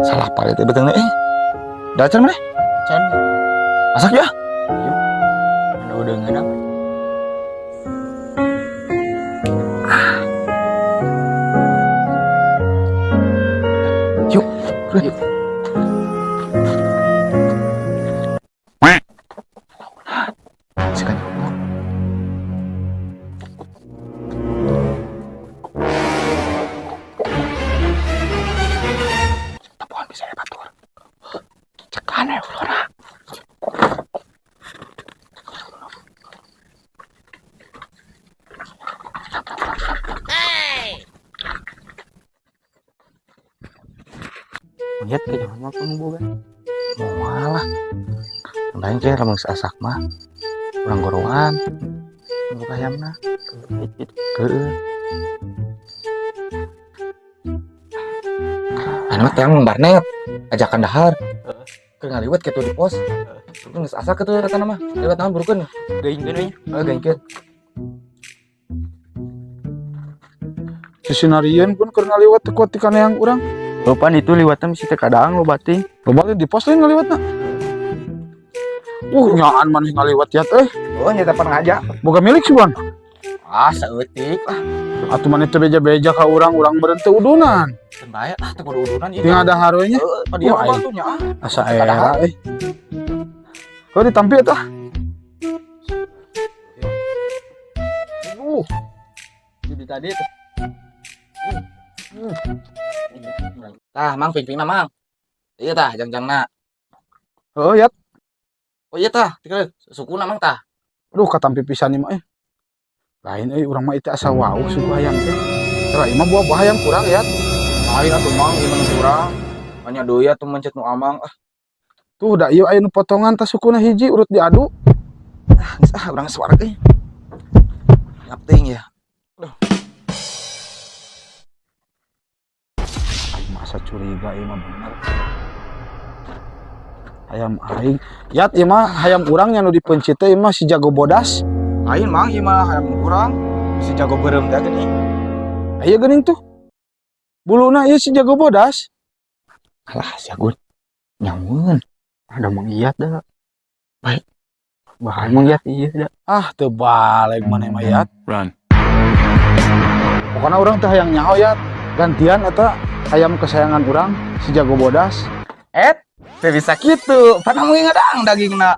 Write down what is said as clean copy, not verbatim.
Salah paling itu betulnya. Dah can mana? Can. Masak ya? Yuk. Anu udah ngeunap. Yuk. Yuk. Sekarang. Tepuan bisa ya batur. Cekan ya Flora. Lihat ke jangan makan boga. Malah. Lain kayak lamun sasak mah. Urang gorowan. Buka ayamna. Heeh. Anu teh barnet. Ajakan dahar. Keur ngaliwat kitu di pos. Geus asak kitu eta mah. Liwat naon burukeun. Gaingkeun we. Gaingkeun. Sesinarian pun keur ngaliwat teh kuat ti kaneang urang. Lopan itu liwatan misi teh kadang lo bating. Loba di pos lain ngaliwatna. Nyaan maneh ngaliwat ya teh. Oh nyata pengaja. Boga milik suan. Ah saeutik lah. Atuh maneh teh beja-beja ka urang beureun teu udunan. Teu bayar ah teu kudu udunan ieu. Tinggal dahar we nya. Dia Wah, mah tuh nya. Asa era euy. Kau ditampi eta. Jadi tadi tuh. Tah mang ping-pingna mang. Iya tah jangjangna. Heuh ya. Oh iya tah, tinggal sukuna mang tah. Aduh katampi pisan ieu mah. Lain euy urang mah itu asa wau suku hayam teh. Tara ieu mah buah hayam kurang ya. Lain atuh mang ieu mah kurang. Hanya deui atuh mencet nu amang. Tuh da ieu aya nu potongan tah sukuna hiji urut diadu. Geus urang suara euy. Ngapting ya. Masa curiga ieu mah bener. Hayam aing. Yat ieu mah hayam urang nya nu dipencit teh ieu mah si jago bodas. Lain mang ieu mah hayam kurang. Si jago beureum teh geuning. Aya geuning tuh. Buluna ieu si jago bodas. Alah jago nyamun. Ada mengiat dah. Baik. Bahan mengiat iya dah. Ah teu balik maneh mah yat. Run. Pokona urang teh hayang nyaho yat. Gantian eta hayam kesayangan urang si jago bodas. Teu bisa kitu. Padahal ngadang dagingna.